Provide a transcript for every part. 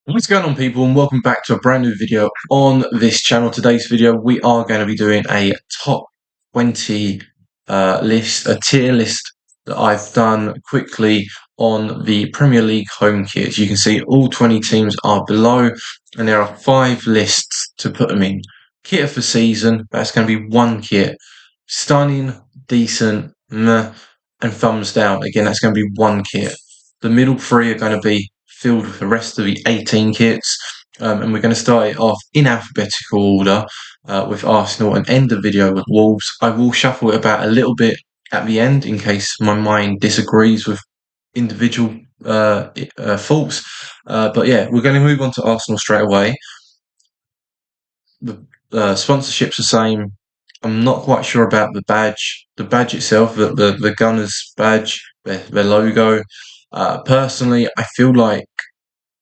What's going on, people, and welcome back to a brand new video on this channel. Today's video we are going to be doing a top 20 list, a tier list that I've done quickly on the Premier League home kits. You can see all 20 teams are below, and there are 5 lists to put them in. Kit of the season, that's going to be one kit. Stunning, decent, meh, and thumbs down, again, that's going to be one kit. The middle 3 are going to be filled with the rest of the 18 kits, and we're going to start it off in alphabetical order with Arsenal and end the video with Wolves. I will shuffle it about a little bit at the end in case my mind disagrees with individual faults, but yeah, we're going to move on to Arsenal straight away. The sponsorship's the same. I'm not quite sure about the badge. The badge itself, the Gunners badge, their logo. Personally, I feel like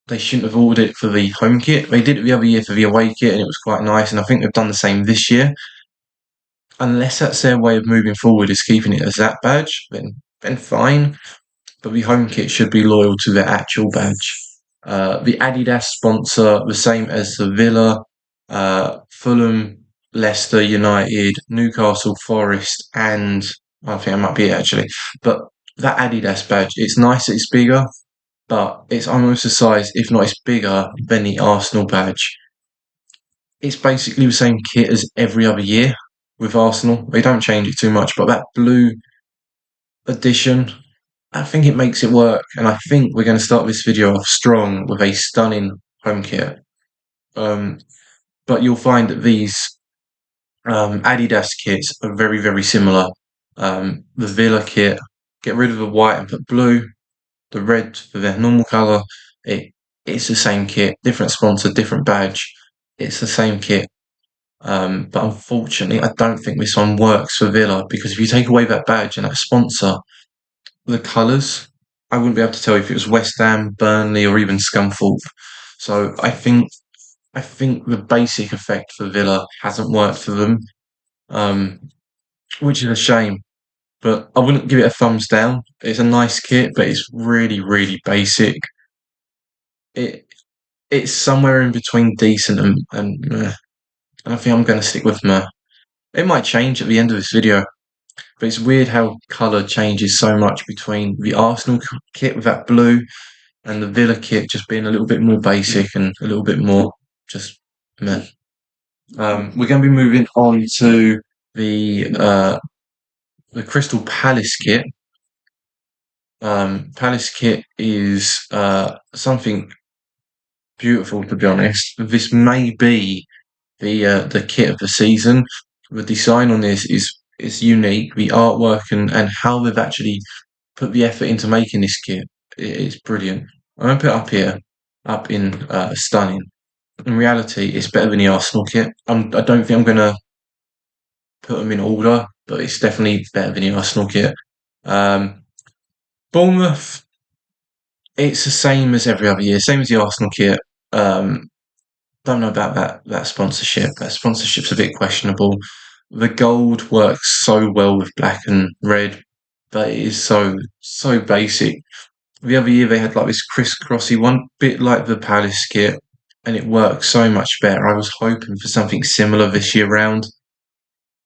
they shouldn't have ordered it for the home kit. They did it the other year for the away kit, and it was quite nice. And I think they've done the same this year. Unless that's their way of moving forward, is keeping it as that badge, then fine. But the home kit should be loyal to their actual badge. The Adidas sponsor, the same as the Villa, Fulham, Leicester United, Newcastle Forest, and I think that might be it actually. But that Adidas badge, it's nice that it's bigger, but it's almost the size, if not it's bigger than the Arsenal badge. It's basically the same kit as every other year with Arsenal. They don't change it too much, but that blue edition, I think it makes it work. And I think we're going to start this video off strong with a stunning home kit. But you'll find that these Adidas kits are very, very similar. The Villa kit, get rid of the white and put blue. The red for their normal colour. It's the same kit, different sponsor, different badge. It's the same kit. But unfortunately, I don't think this one works for Villa, because if you take away that badge and that sponsor, the colours, I wouldn't be able to tell if it was West Ham, Burnley, or even Scunthorpe. So I think the basic effect for Villa hasn't worked for them, um, which is a shame. But I wouldn't give it a thumbs down. It's a nice kit, but it's really, really basic. It it's somewhere in between decent and meh. And I think I'm going to stick with meh. It might change at the end of this video, but it's weird how colour changes so much between the Arsenal kit with that blue and the Villa kit just being a little bit more basic and a little bit more just meh. We're going to be moving on to the Crystal Palace kit. Palace kit is something beautiful, to be honest. This may be the kit of the season. The design on this is unique. The artwork and how they've actually put the effort into making this kit is brilliant. I'm gonna put it up here, up in stunning. In reality, it's better than the Arsenal kit. I don't think I'm gonna put them in order, but it's definitely better than the Arsenal kit. Um, Bournemouth, it's the same as every other year, same as the Arsenal kit. Um, don't know about that sponsorship. That sponsorship's a bit questionable. The gold works so well with black and red, but it is so basic. The other year they had like this crisscrossy one, bit like the Palace kit, and it works so much better. I was hoping for something similar this year round.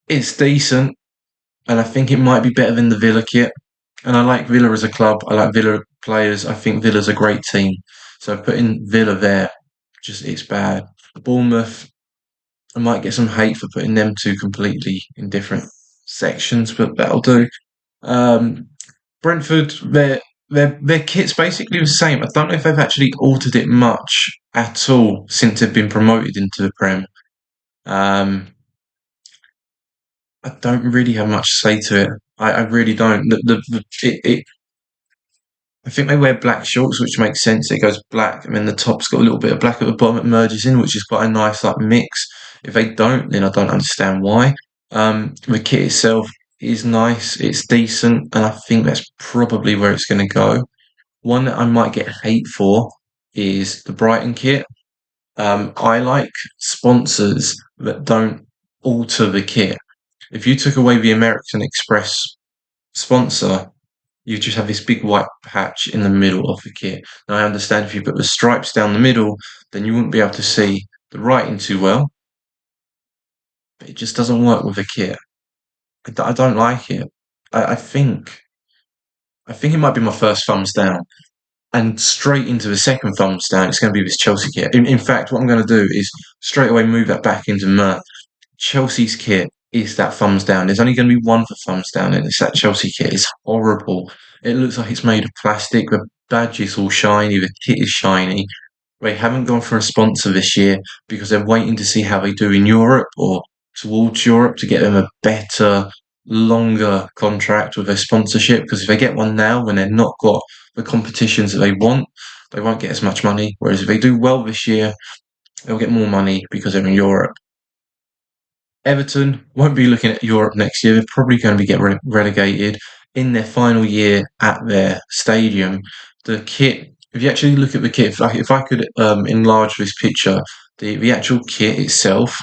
It's decent, and I think it might be better than the Villa kit. And I like Villa as a club. I like Villa players. I think Villa's a great team. So putting Villa there, just it's bad. Bournemouth, I might get some hate for putting them two completely in different sections, but that'll do. Um, Brentford, their kit's basically the same. I don't know if they've actually altered it much at all since they've been promoted into the Prem. Um, I don't really have much to say to it. I really don't. I think they wear black shorts, which makes sense. It goes black, and then the top's got a little bit of black at the bottom. It merges in, which is quite a nice like mix. If they don't, then I don't understand why. The kit itself is nice. It's decent, and I think that's probably where it's going to go. One that I might get hate for is the Brighton kit. I like sponsors that don't alter the kit. If you took away the American Express sponsor, You just have this big white patch in the middle of the kit. Now, I understand if you put the stripes down the middle, then you wouldn't be able to see the writing too well, but it just doesn't work with the kit. I don't like it. I think it might be my first thumbs down. And straight into the second thumbs down, it's going to be this Chelsea kit. In fact, what I'm going to do is straight away move that back into Mert. Chelsea's kit is that thumbs down. There's only going to be one for thumbs down, and it's that Chelsea kit. It's horrible. It looks like it's made of plastic. The badge is all shiny. The kit is shiny. They haven't gone for a sponsor this year because they're waiting to see how they do in Europe or towards Europe to get them a better, longer contract with their sponsorship. Because if they get one now when they're not got the competitions that they want, they won't get as much money. Whereas if they do well this year, they'll get more money because they're in Europe. Everton won't be looking at Europe next year. They're probably going to be getting relegated in their final year at their stadium. The kit, if you actually look at the kit, if I could enlarge this picture, the actual kit itself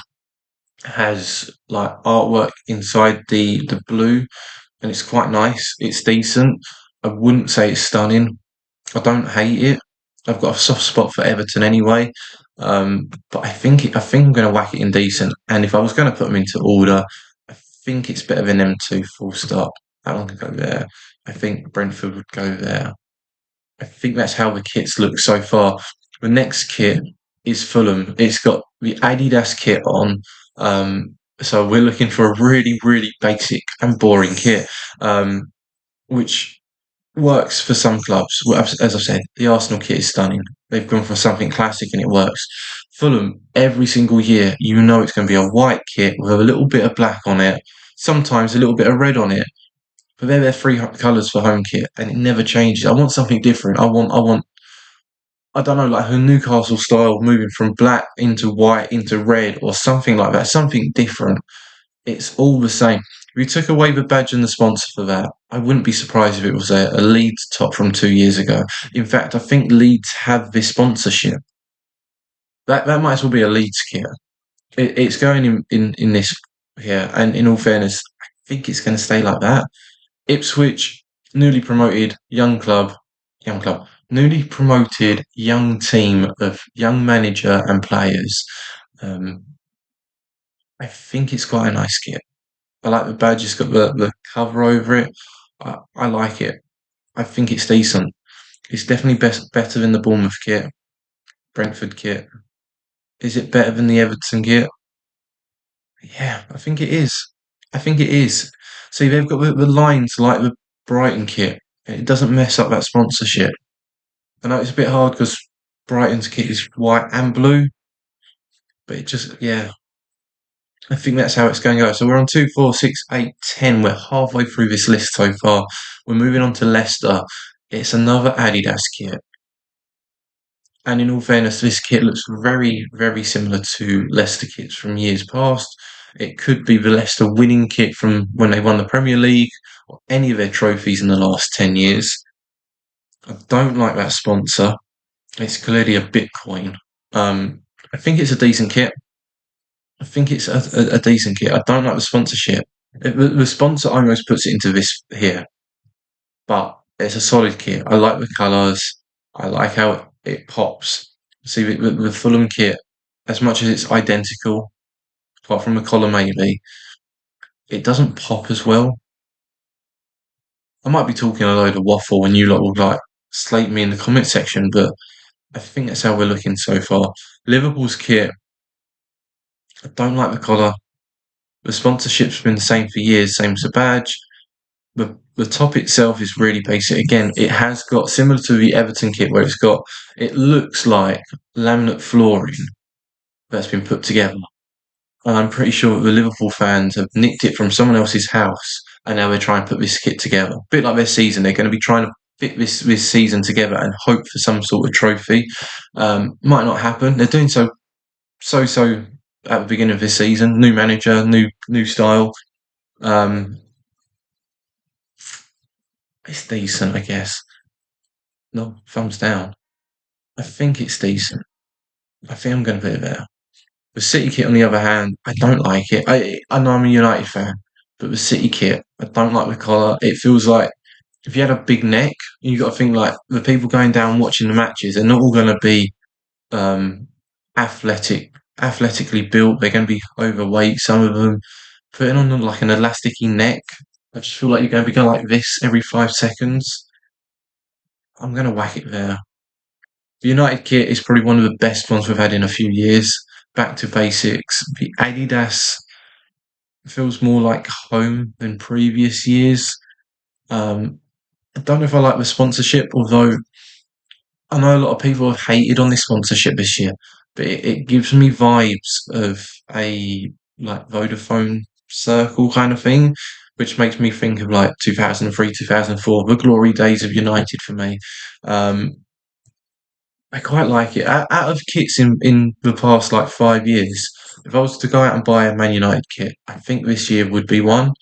has like artwork inside the blue, and it's quite nice. It's decent. I wouldn't say it's stunning. I don't hate it. I've got a soft spot for Everton anyway, but I think I'm going to whack it in decent. And if I was going to put them into order, I think it's better than them two. Full stop. That one could go there. I think Brentford would go there. I think that's how the kits look so far. The next kit is Fulham. It's got the Adidas kit on. So we're looking for a really, really basic and boring kit, which works for some clubs. Well, as I've said, the Arsenal kit is stunning. They've gone for something classic and it works. Fulham, every single year, you know it's going to be a white kit with a little bit of black on it, sometimes a little bit of red on it. But they're their three colours for home kit, and it never changes. I want something different. I don't know, like a Newcastle style, moving from black into white into red or something like that. Something different. It's all the same. If you took away the badge and the sponsor for that, I wouldn't be surprised if it was a Leeds top from 2 years ago. In fact, I think Leeds have this sponsorship. That might as well be a Leeds kit. It's going in this here, and in all fairness, I think it's going to stay like that. Ipswich, newly promoted young club, newly promoted young team of young manager and players. Um, I think it's quite a nice kit. I like the badge. It's got the cover over it. I like it. I think it's decent. It's definitely better than the Bournemouth kit, Brentford kit. Is it better than the Everton kit? Yeah, I think it is. I think it is. See, they've got the lines like the Brighton kit. It doesn't mess up that sponsorship. I know it's a bit hard because Brighton's kit is white and blue, but it just, yeah, I think that's how it's going to go. So we're on 2, 4, 6, 8, 10. We're halfway through this list so far. We're moving on to Leicester. It's another Adidas kit. And in all fairness, this kit looks very, very similar to Leicester kits from years past. It could be the Leicester winning kit from when they won the Premier League or any of their trophies in the last 10 years. I don't like that sponsor. It's clearly a Bitcoin. I think it's a decent kit. I think it's a decent kit. I don't like the sponsorship. The sponsor almost puts it into this here, but it's a solid kit. I like the colours. I like how it pops. See, the Fulham kit, as much as it's identical, apart from the collar maybe, it doesn't pop as well. I might be talking a load of waffle and you lot will like slate me in the comment section, but I think that's how we're looking so far. Liverpool's kit, I don't like the collar. The sponsorship's been the same for years, same as the badge. The top itself is really basic. Again, it has got similar to the Everton kit where it looks like laminate flooring that's been put together. And I'm pretty sure the Liverpool fans have nicked it from someone else's house and now they're trying to put this kit together. A bit like their season, they're going to be trying to fit this season together and hope for some sort of trophy. Might not happen. They're doing so at the beginning of this season. New manager, new style. It's decent, I guess. No, thumbs down. I think it's decent. I think I'm going to put it there. The City kit, on the other hand, I don't like it. I know I'm a United fan, but the City kit, I don't like the collar. It feels like if you had a big neck, you got to think like the people going down watching the matches, they're not all going to be um, athletically built. They're going to be overweight. Some of them putting on like an elasticy neck. I just feel like you're going to be going like this every 5 seconds. I'm going to whack it there. The United kit is probably one of the best ones we've had in a few years. Back to basics. The Adidas feels more like home than previous years. Um, I don't know if I like the sponsorship, although I know a lot of people have hated on this sponsorship this year, but it gives me vibes of a like Vodafone Circle kind of thing, which makes me think of like 2003, 2004, the glory days of United for me. Um, I quite like it. Out of kits in the past like 5 years, if I was to go out and buy a Man United kit, I think this year would be one.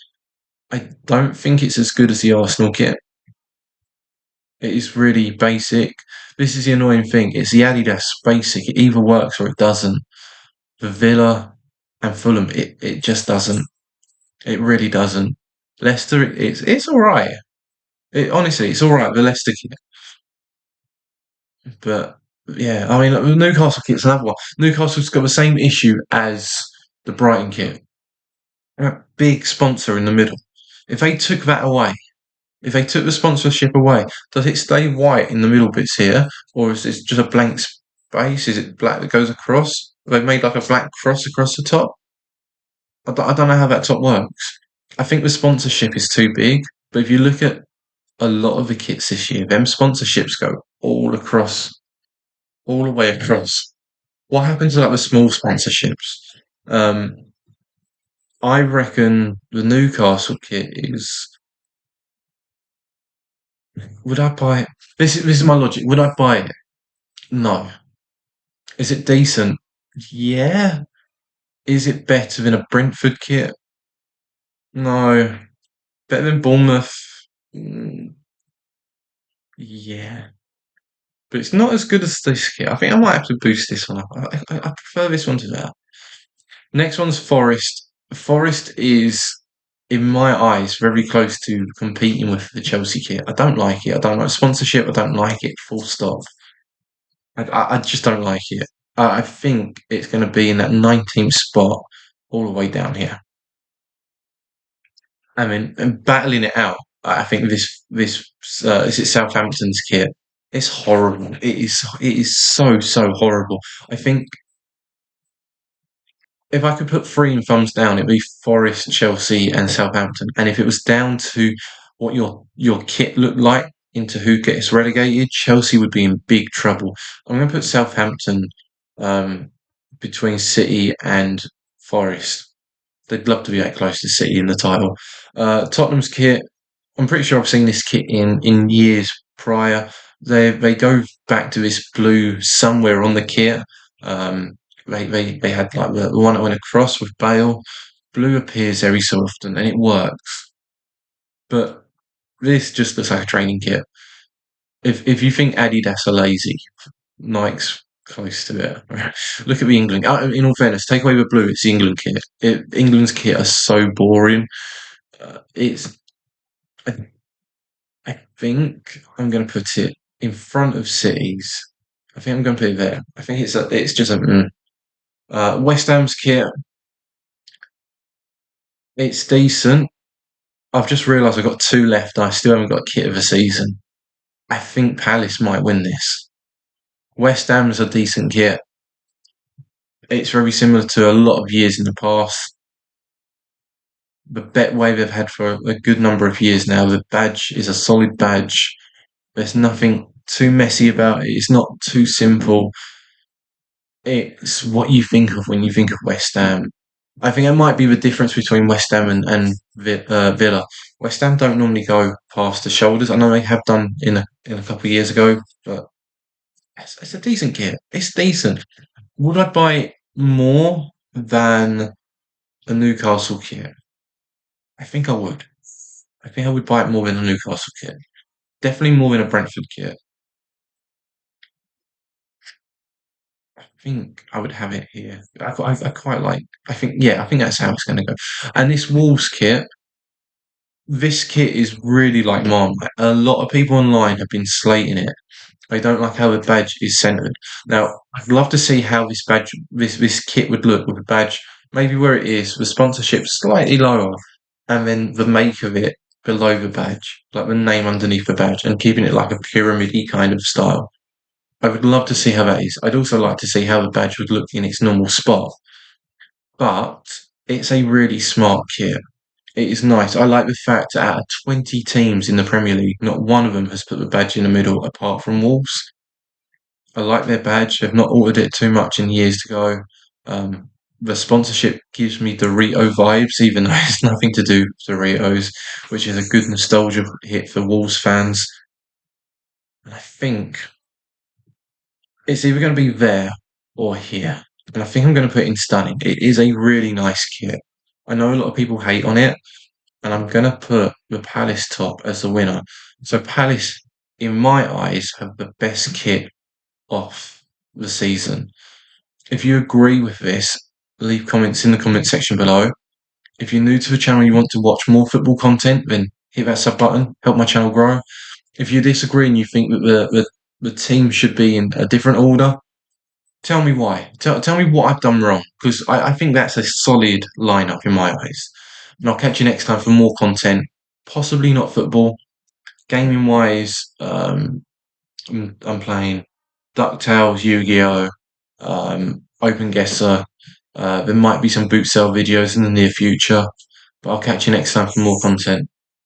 I don't think it's as good as the Arsenal kit. It is really basic. This is the annoying thing. It's the Adidas basic. It either works or it doesn't. The Villa and Fulham, it just doesn't. It really doesn't. Leicester, it's all right. It honestly, it's all right. The Leicester kit, but yeah, I mean, the Newcastle kit's another one. Newcastle's got the same issue as the Brighton kit. A big sponsor in the middle. If they took that away, if they took the sponsorship away, does it stay white in the middle bits here, or is it just a blank space? Is it black that goes across? They've made like a black cross across the top. I don't know how that top works. I think the sponsorship is too big, but if you look at a lot of the kits this year, them sponsorships go all across, all the way across. What happens to like the small sponsorships? Um, I reckon the Newcastle kit is. Would I buy it? This is my logic. Would I buy it? No. Is it decent? Yeah. Is it better than a Brentford kit? No. Better than Bournemouth? Mm, yeah. But it's not as good as this kit. I think I might have to boost this one up. I prefer this one to that. Next one's Forest. Forest is, in my eyes, very close to competing with the Chelsea kit. I don't like it. I don't like sponsorship. I don't like it. Full stop. I just don't like it. I think it's going to be in that 19th spot all the way down here. I mean, and battling it out. I think this is it Southampton's kit. It's horrible. It is so horrible. I think if I could put three in thumbs down, it'd be Forest, Chelsea, and Southampton. And if it was down to what your kit looked like into who gets relegated, Chelsea would be in big trouble. I'm going to put Southampton um, between City and Forest. They'd love to be that close to City in the title. Tottenham's kit, I'm pretty sure I've seen this kit in years prior. They go back to this blue somewhere on the kit. Um, they had like the one that went across with Bale. Blue appears every so often and it works. But this just looks like a training kit. If you think Adidas are lazy, Nike's close to it. Look at the England. In all fairness, take away the blue. It's the England kit. England's kit are so boring. It's. I, I think I'm going to put it in front of Cities. I think I'm going to put it there. I think it's just a. West Ham's kit. It's decent. I've just realised I've got two left. And I still haven't got a kit of the season. I think Palace might win this. West Ham's a decent kit. It's very similar to a lot of years in the past. The Betway they've had for a good number of years now. The badge is a solid badge. There's nothing too messy about it. It's not too simple. It's what you think of when you think of West Ham. I think it might be the difference between West Ham and Villa. West Ham don't normally go past the shoulders. I know they have done in a couple of years ago, but it's a decent kit. It's decent. Would I buy it more than a Newcastle kit? I think I would. I think I would buy it more than a Newcastle kit. Definitely more than a Brentford kit. I think I would have it here. I quite like. I think yeah. I think that's how it's going to go. And this Wolves kit. This kit is really like Marmite. A lot of people online have been slating it. They don't like how the badge is centered. Now, I'd love to see how this kit would look with the badge, maybe where it is, the sponsorship slightly lower, and then the make of it below the badge, like the name underneath the badge, and keeping it like a pyramid-y kind of style. I would love to see how that is. I'd also like to see how the badge would look in its normal spot. But it's a really smart kit. It is nice. I like the fact that out of 20 teams in the Premier League, not one of them has put the badge in the middle apart from Wolves. I like their badge. They've not altered it too much in years to go. The sponsorship gives me Dorito vibes, even though it's nothing to do with Doritos, which is a good nostalgia hit for Wolves fans. And I think it's either going to be there or here. And I think I'm going to put in stunning. It is a really nice kit. I know a lot of people hate on it, and I'm going to put the Palace top as the winner. So Palace, in my eyes, have the best kit of the season. If you agree with this, leave comments in the comment section below. If you're new to the channel and you want to watch more football content, then hit that sub button, help my channel grow. If you disagree and you think that the team should be in a different order, tell me why. Tell me what I've done wrong, because I think that's a solid lineup in my eyes. And I'll catch you next time for more content, possibly not football. Gaming wise, I'm playing DuckTales, Yu-Gi-Oh, Open Guesser. There might be some boot sale videos in the near future, but I'll catch you next time for more content.